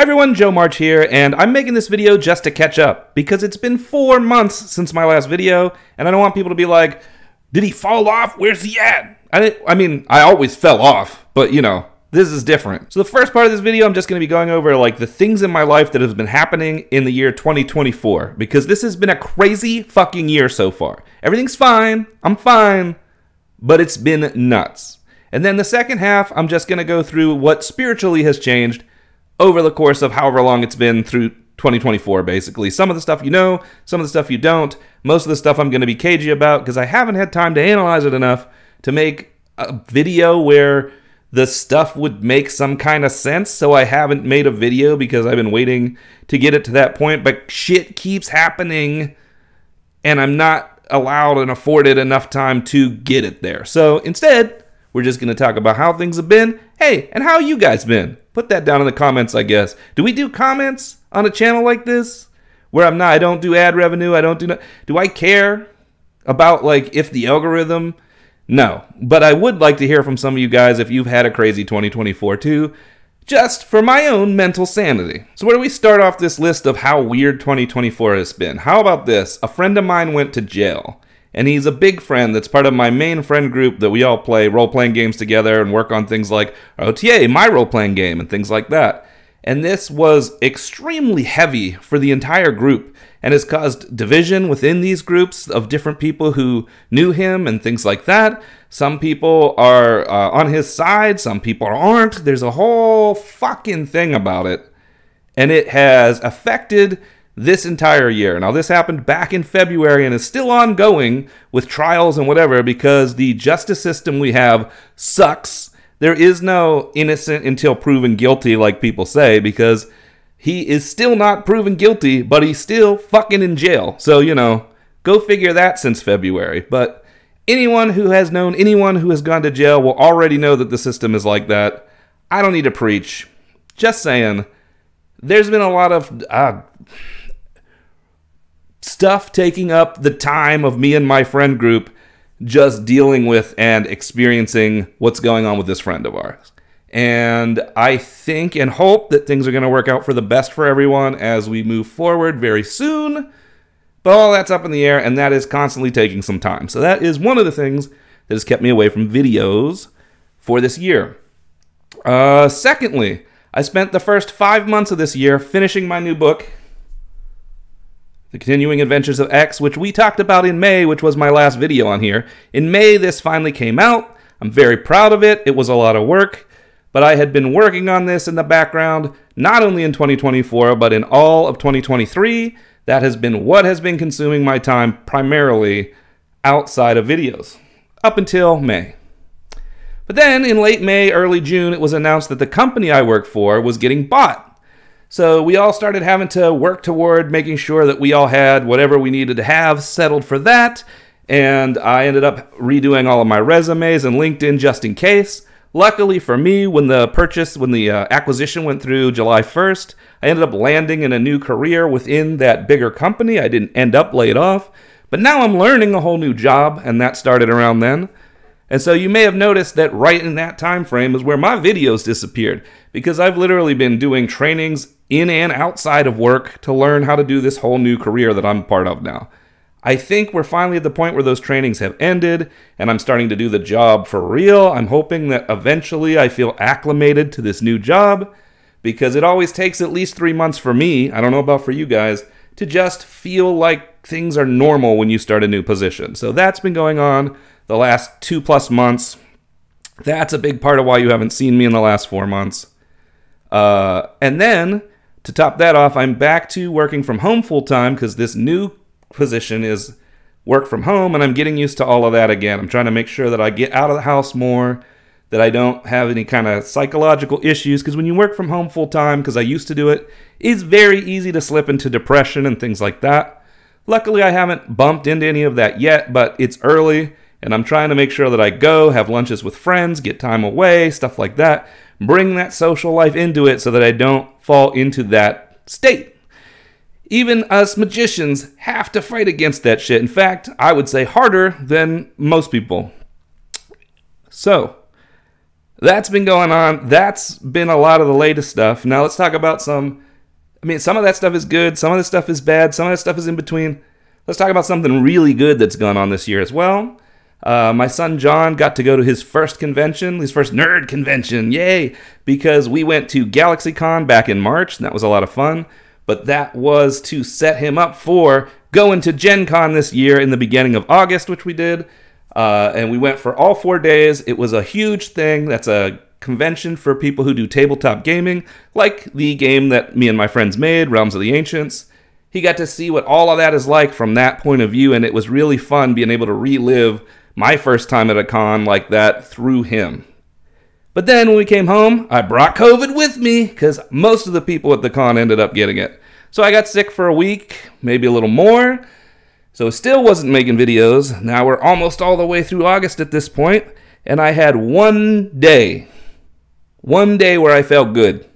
Hi everyone, Joe March here, and I'm making this video just to catch up, because it's been 4 months since my last video, and I don't want people to be like, did he fall off? Where's he at? I mean, I always fell off, but you know, this is different. So the first part of this video, I'm just going to be going over like the things in my life that have been happening in the year 2024, because this has been a crazy fucking year so far. Everything's fine, I'm fine, but it's been nuts. And then the second half, I'm just going to go through what spiritually has changed over the course of however long it's been through 2024, basically. Some of the stuff you know, some of the stuff you don't. Most of the stuff I'm going to be cagey about because I haven't had time to analyze it enough to make a video where the stuff would make some kind of sense. So I haven't made a video because I've been waiting to get it to that point. But shit keeps happening and I'm not allowed and afforded enough time to get it there. So instead, we're just going to talk about how things have been. Hey, and how you guys been? Put that down in the comments, I guess. Do we do comments on a channel like this? Where I don't do ad revenue, do I care about like if the algorithm? No, but I would like to hear from some of you guys if you've had a crazy 2024 too, just for my own mental sanity. So where do we start off this list of how weird 2024 has been? How about this? A friend of mine went to jail. And he's a big friend that's part of my main friend group that we all play role-playing games together and work on things like OTA, my role-playing game, and things like that. And this was extremely heavy for the entire group and has caused division within these groups of different people who knew him and things like that. Some people are on his side, some people aren't. There's a whole fucking thing about it. And it has affected this entire year. Now, this happened back in February and is still ongoing with trials and whatever because the justice system we have sucks. There is no innocent until proven guilty, like people say, because he is still not proven guilty, but he's still fucking in jail. So, you know, go figure that since February. But anyone who has known anyone who has gone to jail will already know that the system is like that. I don't need to preach. Just saying. There's been a lot of stuff taking up the time of me and my friend group just dealing with and experiencing what's going on with this friend of ours. And I think and hope that things are going to work out for the best for everyone as we move forward very soon. But all that's up in the air, and that is constantly taking some time. So that is one of the things that has kept me away from videos for this year. Secondly, I spent the first 5 months of this year finishing my new book, The Continuing Adventures of X, which we talked about in May, which was my last video on here. In May, this finally came out. I'm very proud of it. It was a lot of work, but I had been working on this in the background, not only in 2024, but in all of 2023. That has been what has been consuming my time primarily outside of videos, up until May. But then, in late May, early June, it was announced that the company I work for was getting bought. So we all started having to work toward making sure that we all had whatever we needed to have settled for that. And I ended up redoing all of my resumes and LinkedIn just in case. Luckily for me, when the acquisition went through July 1st, I ended up landing in a new career within that bigger company. I didn't end up laid off. But now I'm learning a whole new job, and that started around then. And so you may have noticed that right in that time frame is where my videos disappeared, because I've literally been doing trainings in and outside of work to learn how to do this whole new career that I'm part of now. I think we're finally at the point where those trainings have ended and I'm starting to do the job for real. I'm hoping that eventually I feel acclimated to this new job, because it always takes at least 3 months for me, I don't know about for you guys, to just feel like things are normal when you start a new position. So that's been going on the last 2+ months. That's a big part of why you haven't seen me in the last 4 months. And then, to top that off, I'm back to working from home full-time because this new position is work from home, and I'm getting used to all of that again. I'm trying to make sure that I get out of the house more, that I don't have any kind of psychological issues, because when you work from home full-time, because I used to do it, it's very easy to slip into depression and things like that. Luckily, I haven't bumped into any of that yet, but it's early, and I'm trying to make sure that I go, have lunches with friends, get time away, stuff like that, bring that social life into it so that I don't fall into that state. Even us magicians have to fight against that shit. In fact, I would say harder than most people. So, that's been going on. That's been a lot of the latest stuff. Now let's talk about some of that stuff is good. Some of the stuff is bad. Some of that stuff is in between. Let's talk about something really good that's gone on this year as well. My son John got to go to his first convention, his first nerd convention. Yay! Because we went to GalaxyCon back in March, and that was a lot of fun. But that was to set him up for going to Gen Con this year in the beginning of August, which we did. And we went for all 4 days. It was a huge thing. That's a convention for people who do tabletop gaming, like the game that me and my friends made, Realms of the Ancients. He got to see what all of that is like from that point of view, and it was really fun being able to relive my first time at a con like that through him. But then when we came home, I brought COVID with me because most of the people at the con ended up getting it. So I got sick for a week, maybe a little more. So still wasn't making videos. Now we're almost all the way through August at this point, and I had one day where I felt good.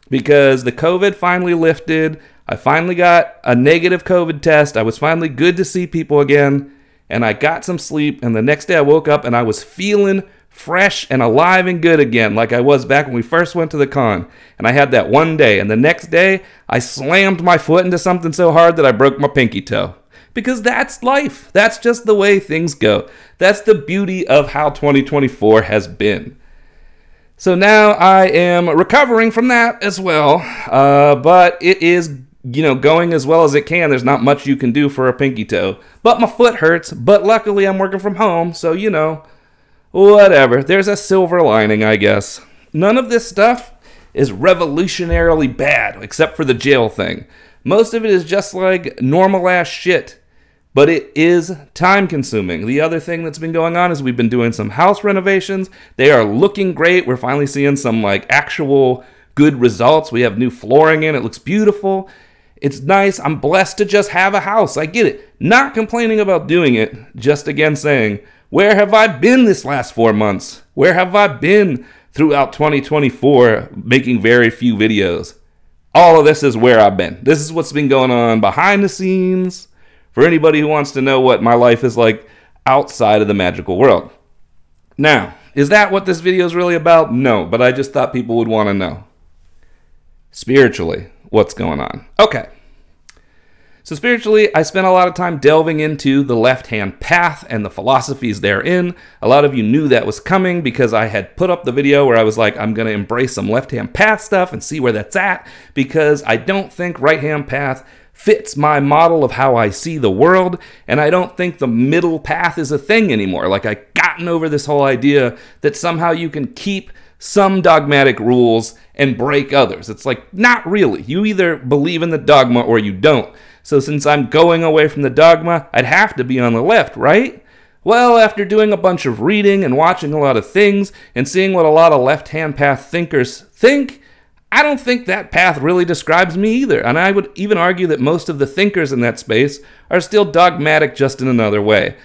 Because the COVID finally lifted. I finally got a negative COVID test. I was finally good to see people again, and I got some sleep, and the next day I woke up and I was feeling fresh and alive and good again, like I was back when we first went to the con. And I had that one day, and the next day I slammed my foot into something so hard that I broke my pinky toe. Because that's life. That's just the way things go. That's the beauty of how 2024 has been. So now I am recovering from that as well, but it is, going as well as it can. There's not much you can do for a pinky toe, but my foot hurts, but luckily I'm working from home, so whatever. There's a silver lining, I guess. None of this stuff is revolutionarily bad, except for the jail thing. Most of it is just like normal-ass shit, but it is time-consuming. The other thing that's been going on is we've been doing some house renovations. They are looking great. We're finally seeing some actual good results. We have new flooring in. It looks beautiful. It's nice. I'm blessed to just have a house. I get it. Not complaining about doing it, just again saying, where have I been this last 4 months? Where have I been throughout 2024 making very few videos? All of this is where I've been. This is what's been going on behind the scenes for anybody who wants to know what my life is like outside of the magical world. Now, is that what this video is really about? No, but I just thought people would want to know. Spiritually, what's going on? Okay. So spiritually, I spent a lot of time delving into the left-hand path and the philosophies therein. A lot of you knew that was coming because I had put up the video where I was like, I'm going to embrace some left-hand path stuff and see where that's at, because I don't think right-hand path fits my model of how I see the world, and I don't think the middle path is a thing anymore. I've gotten over this whole idea that somehow you can keep some dogmatic rules and break others. It's not really. You either believe in the dogma or you don't. So since I'm going away from the dogma, I'd have to be on the left, right? Well, after doing a bunch of reading and watching a lot of things and seeing what a lot of left-hand path thinkers think, I don't think that path really describes me either. And I would even argue that most of the thinkers in that space are still dogmatic, just in another way.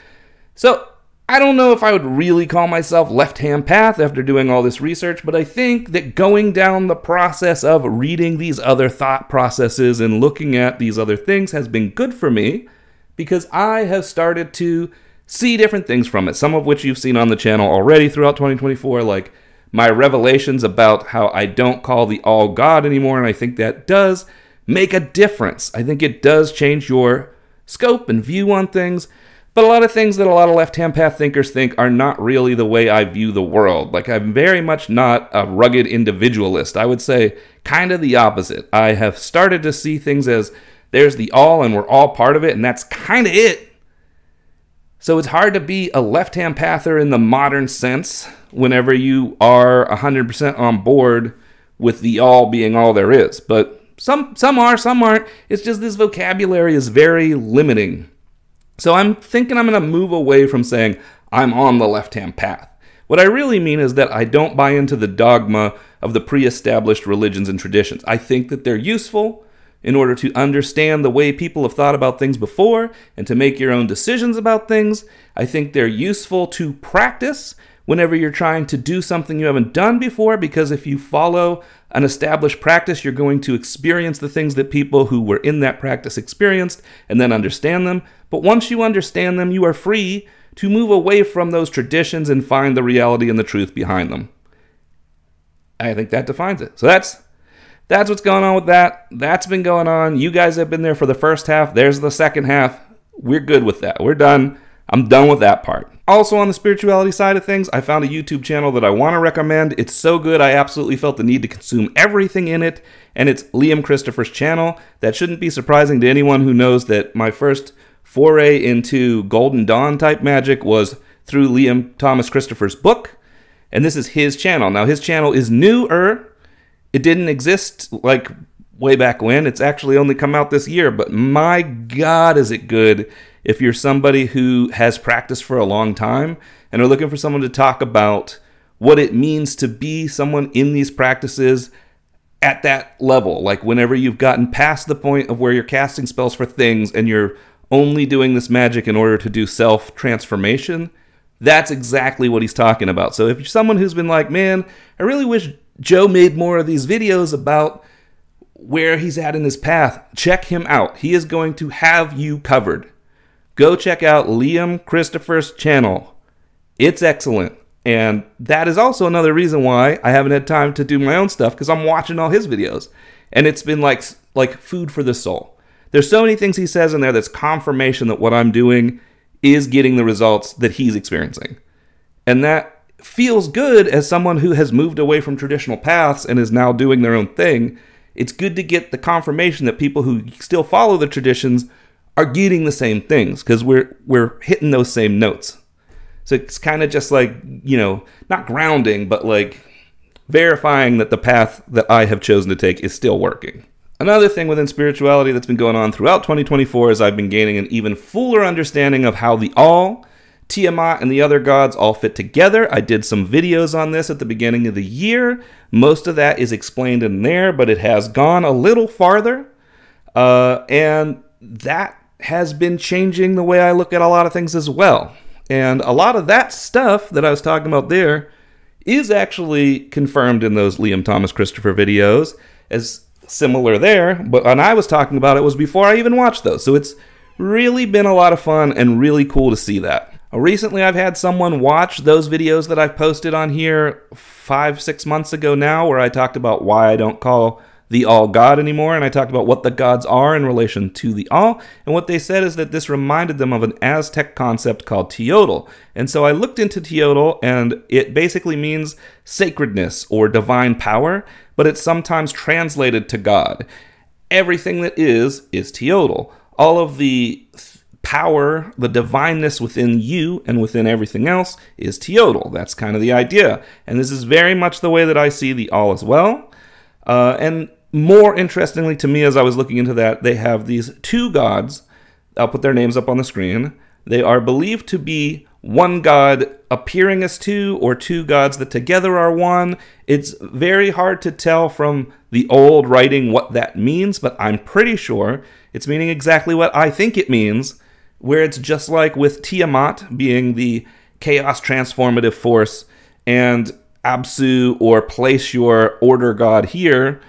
So I don't know if I would really call myself left-hand path after doing all this research, but I think that going down the process of reading these other thought processes and looking at these other things has been good for me, because I have started to see different things from it, some of which you've seen on the channel already throughout 2024, like my revelations about how I don't call the all God anymore, and I think that does make a difference. I think it does change your scope and view on things. But a lot of things that a lot of left-hand path thinkers think are not really the way I view the world. I'm very much not a rugged individualist. I would say kind of the opposite. I have started to see things as there's the all and we're all part of it, and that's kind of it. So it's hard to be a left-hand pather in the modern sense whenever you are 100% on board with the all being all there is. But some are, some aren't. It's just this vocabulary is very limiting. So I'm thinking I'm going to move away from saying I'm on the left-hand path. What I really mean is that I don't buy into the dogma of the pre-established religions and traditions. I think that they're useful in order to understand the way people have thought about things before and to make your own decisions about things. I think they're useful to practice whenever you're trying to do something you haven't done before, because if you follow an established practice, you're going to experience the things that people who were in that practice experienced and then understand them. But once you understand them, you are free to move away from those traditions and find the reality and the truth behind them. I think that defines it. So that's what's going on with that. That's been going on. You guys have been there for the first half. There's the second half. We're good with that. We're done. I'm done with that part. Also on the spirituality side of things, I found a YouTube channel that I want to recommend. It's so good, I absolutely felt the need to consume everything in it, and it's Liam Christopher's channel. That shouldn't be surprising to anyone who knows that my first foray into Golden Dawn type magic was through Liam Thomas Christopher's book, and this is his channel. Now, his channel is newer. It didn't exist like way back when. It's actually only come out this year, but my God, is it good if you're somebody who has practiced for a long time and are looking for someone to talk about what it means to be someone in these practices at that level. Like whenever you've gotten past the point of where you're casting spells for things and you're only doing this magic in order to do self-transformation, that's exactly what he's talking about. So if you're someone who's been like, man, I really wish Joe made more of these videos about where he's at in his path, check him out. He is going to have you covered. Go check out Liam Christopher's channel. It's excellent. And that is also another reason why I haven't had time to do my own stuff, because I'm watching all his videos. And it's been like food for the soul. There's so many things he says in there that's confirmation that what I'm doing is getting the results that he's experiencing. And that feels good as someone who has moved away from traditional paths and is now doing their own thing. It's good to get the confirmation that people who still follow the traditions are getting the same things, because we're hitting those same notes. So it's kind of just like, you know, not grounding, but like verifying that the path that I have chosen to take is still working. Another thing within spirituality that's been going on throughout 2024 is I've been gaining an even fuller understanding of how the All, Tiamat, and the other gods all fit together. I did some videos on this at the beginning of the year. Most of that is explained in there, but it has gone a little farther. And that has been changing the way I look at a lot of things as well. And a lot of that stuff that I was talking about there is actually confirmed in those Liam Thomas Christopher videos as similar there. But when I was talking about it was before I even watched those. So it's really been a lot of fun and really cool to see that. Recently, I've had someone watch those videos that I've posted on here 5-6 months ago now, where I talked about why I don't call the All God anymore, and I talked about what the gods are in relation to the All, and what they said is that this reminded them of an Aztec concept called Teotl. And so I looked into Teotl, and it basically means sacredness or divine power, but it's sometimes translated to God. Everything that is Teotl. All of the power, the divineness within you and within everything else is Teotl. That's kind of the idea. And this is very much the way that I see the All as well. And more interestingly to me, as I was looking into that, they have these two gods. I'll put their names up on the screen. They are believed to be one god appearing as two, or two gods that together are one. It's very hard to tell from the old writing what that means, but I'm pretty sure it's meaning exactly what I think it means, where it's just like with Tiamat being the chaos transformative force, and Absu, or place your order god here,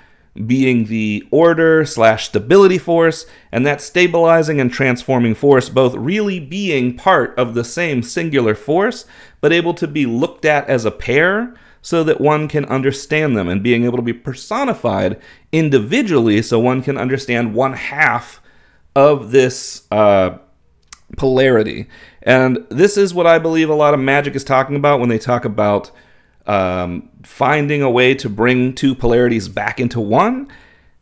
being the order / stability force, and that stabilizing and transforming force both really being part of the same singular force, but able to be looked at as a pair so that one can understand them, and being able to be personified individually so one can understand one half of this polarity. And this is what I believe a lot of magic is talking about when they talk about finding a way to bring two polarities back into one.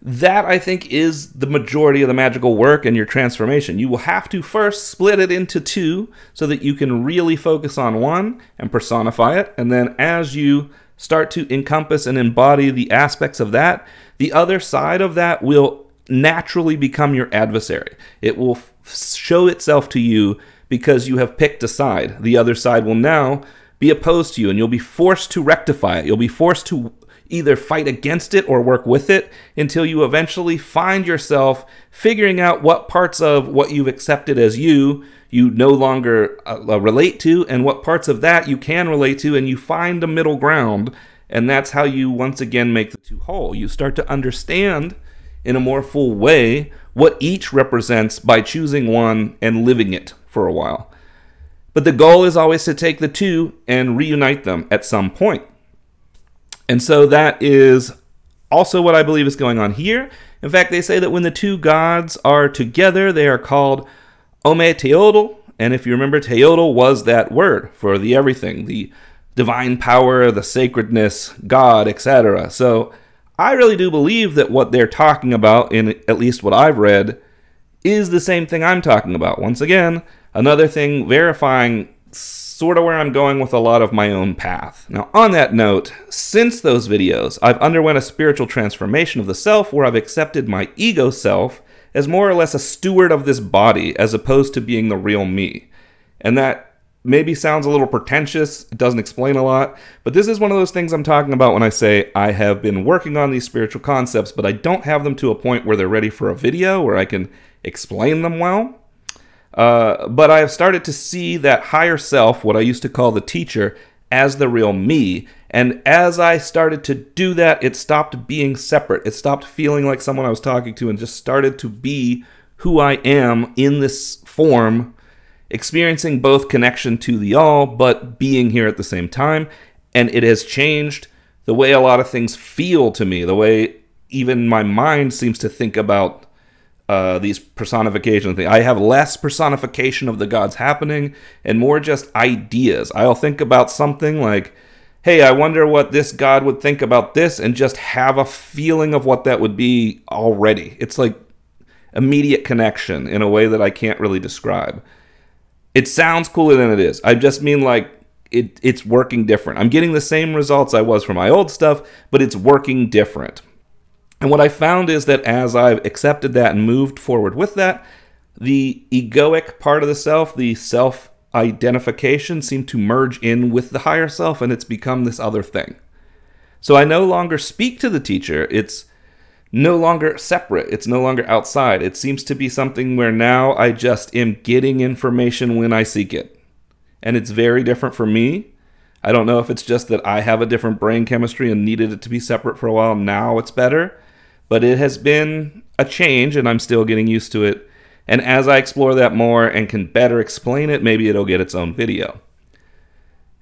That, I think, is the majority of the magical work and your transformation. You will have to first split it into two so that you can really focus on one and personify it. And then as you start to encompass and embody the aspects of that, the other side of that will naturally become your adversary. It will show itself to you because you have picked a side. The other side will now be opposed to you, and you'll be forced to rectify it. You'll be forced to either fight against it or work with it until you eventually find yourself figuring out what parts of what you've accepted as you no longer relate to, and what parts of that you can relate to, and you find a middle ground. And that's how you once again make the two whole. You start to understand in a more full way what each represents by choosing one and living it for a while. But the goal is always to take the two and reunite them at some point. And so that is also what I believe is going on here. In fact, they say that when the two gods are together, they are called Teotl. And if you remember, Teotl was that word for the everything, the divine power, the sacredness, God, etc. So I really do believe that what they're talking about, in at least what I've read, is the same thing I'm talking about. Once again, another thing verifying sort of where I'm going with a lot of my own path. Now, on that note, since those videos, I've underwent a spiritual transformation of the self where I've accepted my ego self as more or less a steward of this body as opposed to being the real me. And that maybe sounds a little pretentious, it doesn't explain a lot, but this is one of those things I'm talking about when I say I have been working on these spiritual concepts, but I don't have them to a point where they're ready for a video where I can explain them well. But I have started to see that higher self, what I used to call the teacher, as the real me. And as I started to do that, it stopped being separate. It stopped feeling like someone I was talking to and just started to be who I am in this form, experiencing both connection to the all, but being here at the same time. And it has changed the way a lot of things feel to me, the way even my mind seems to think about these personification things. I have less personification of the gods happening and more just ideas. I'll think about something like, hey, I wonder what this god would think about this, and just have a feeling of what that would be already. It's like immediate connection in a way that I can't really describe. It sounds cooler than it is. I just mean like it's working different. I'm getting the same results I was from my old stuff, but it's working different. And what I found is that as I've accepted that and moved forward with that, the egoic part of the self, the self-identification, seemed to merge in with the higher self, and it's become this other thing. So I no longer speak to the teacher. It's no longer separate. It's no longer outside. It seems to be something where now I just am getting information when I seek it. And it's very different for me. I don't know if it's just that I have a different brain chemistry and needed it to be separate for a while. Now it's better. But it has been a change, and I'm still getting used to it. And as I explore that more and can better explain it, maybe it'll get its own video.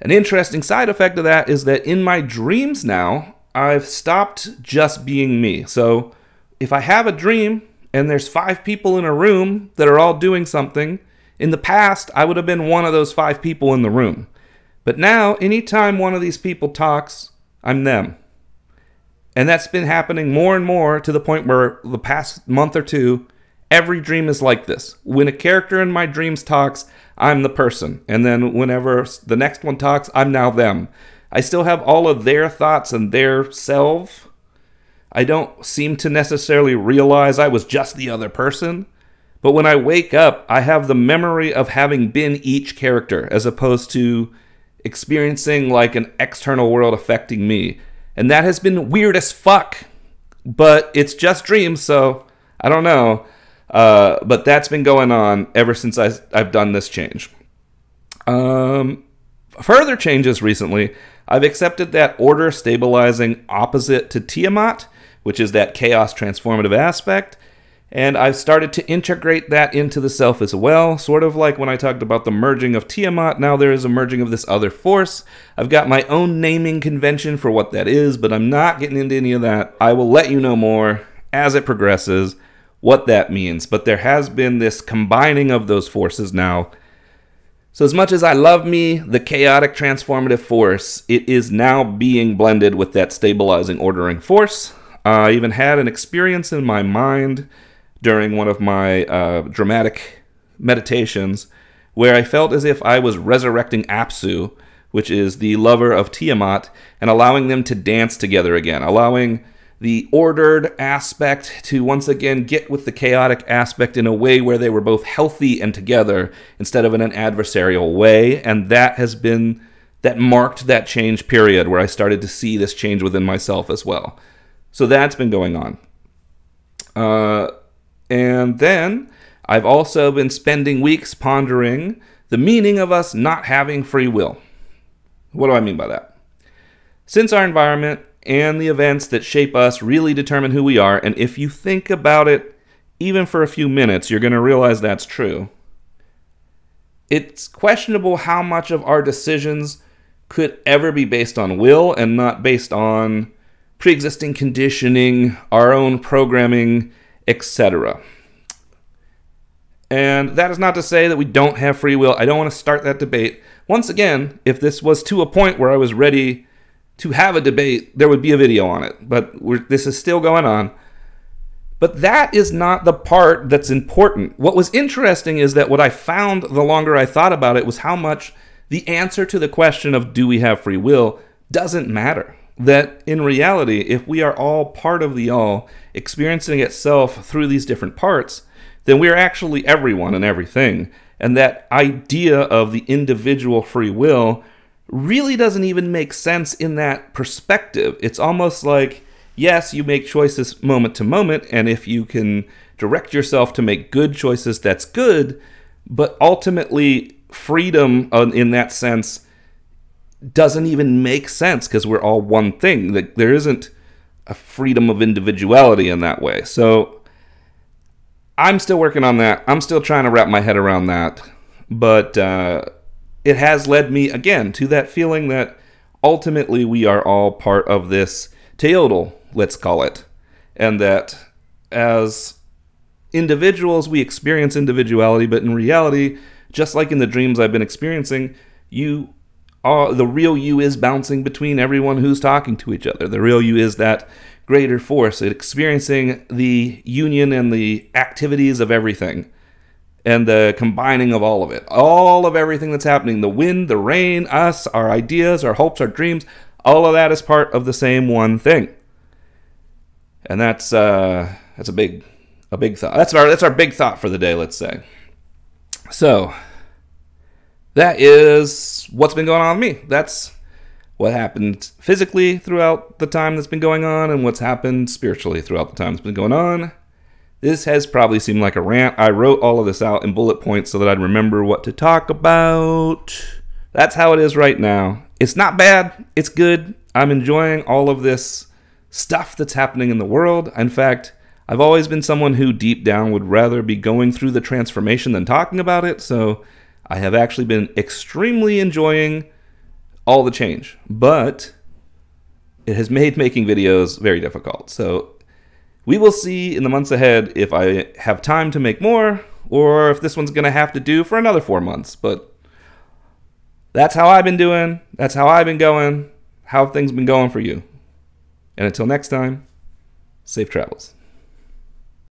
An interesting side effect of that is that in my dreams now, I've stopped just being me. So if I have a dream and there's 5 people in a room that are all doing something, in the past, I would have been one of those 5 people in the room. But now, anytime one of these people talks, I'm them. And that's been happening more and more to the point where the past month or two, every dream is like this. When a character in my dreams talks, I'm the person. And then whenever the next one talks, I'm now them. I still have all of their thoughts and their self. I don't seem to necessarily realize I was just the other person. But when I wake up, I have the memory of having been each character as opposed to experiencing like an external world affecting me. And that has been weird as fuck. But it's just dreams, so I don't know. But that's been going on ever since I've done this change. Further changes recently, I've accepted that order stabilizing opposite to Tiamat, which is that chaos transformative aspect. And I've started to integrate that into the self as well, sort of like when I talked about the merging of Tiamat. Now there is a merging of this other force. I've got my own naming convention for what that is, but I'm not getting into any of that. I will let you know more as it progresses what that means. But there has been this combining of those forces now. So as much as I love me, the chaotic transformative force, it is now being blended with that stabilizing ordering force. I even had an experience in my mind during one of my dramatic meditations where I felt as if I was resurrecting Apsu, which is the lover of Tiamat, and allowing them to dance together again, allowing the ordered aspect to once again get with the chaotic aspect in a way where they were both healthy and together instead of in an adversarial way. And that marked that change period where I started to see this change within myself as well. So that's been going on. And then I've also been spending weeks pondering the meaning of us not having free will. What do I mean by that? Since our environment and the events that shape us really determine who we are, and if you think about it even for a few minutes, you're going to realize that's true. it's questionable how much of our decisions could ever be based on will and not based on pre-existing conditioning, our own programming, etc. And that is not to say that we don't have free will. I don't want to start that debate. Once again, if this was to a point where I was ready to have a debate, there would be a video on it. But this is still going on. But that is not the part that's important. What was interesting is that what I found the longer I thought about it was how much the answer to the question of do we have free will doesn't matter. That in reality, if we are all part of the all, experiencing itself through these different parts, then we are actually everyone and everything. And that idea of the individual free will really doesn't even make sense in that perspective. It's almost like, yes, you make choices moment to moment, and if you can direct yourself to make good choices, that's good, but ultimately freedom in that sense doesn't even make sense because we're all one thing. There isn't a freedom of individuality in that way. So I'm still working on that. I'm still trying to wrap my head around that. But it has led me, again, to that feeling that ultimately we are all part of this Teotl, let's call it. And that as individuals, we experience individuality, but in reality, just like in the dreams I've been experiencing, the real you is bouncing between everyone who's talking to each other. The real you is that greater force, experiencing the union and the activities of everything, and the combining of all of it. All of everything that's happening, the wind, the rain, us, our ideas, our hopes, our dreams, all of that is part of the same one thing. And that's a big thought. That's our big thought for the day, let's say. So that is what's been going on with me. That's what happened physically throughout the time that's been going on and what's happened spiritually throughout the time that's been going on. This has probably seemed like a rant. I wrote all of this out in bullet points so that I'd remember what to talk about. That's how it is right now. It's not bad. It's good. I'm enjoying all of this stuff that's happening in the world. In fact, I've always been someone who deep down would rather be going through the transformation than talking about it. So I have actually been extremely enjoying all the change, but it has made making videos very difficult. So we will see in the months ahead if I have time to make more or if this one's going to have to do for another 4 months. But that's how I've been doing. That's how I've been going. How have things been going for you? And until next time, safe travels.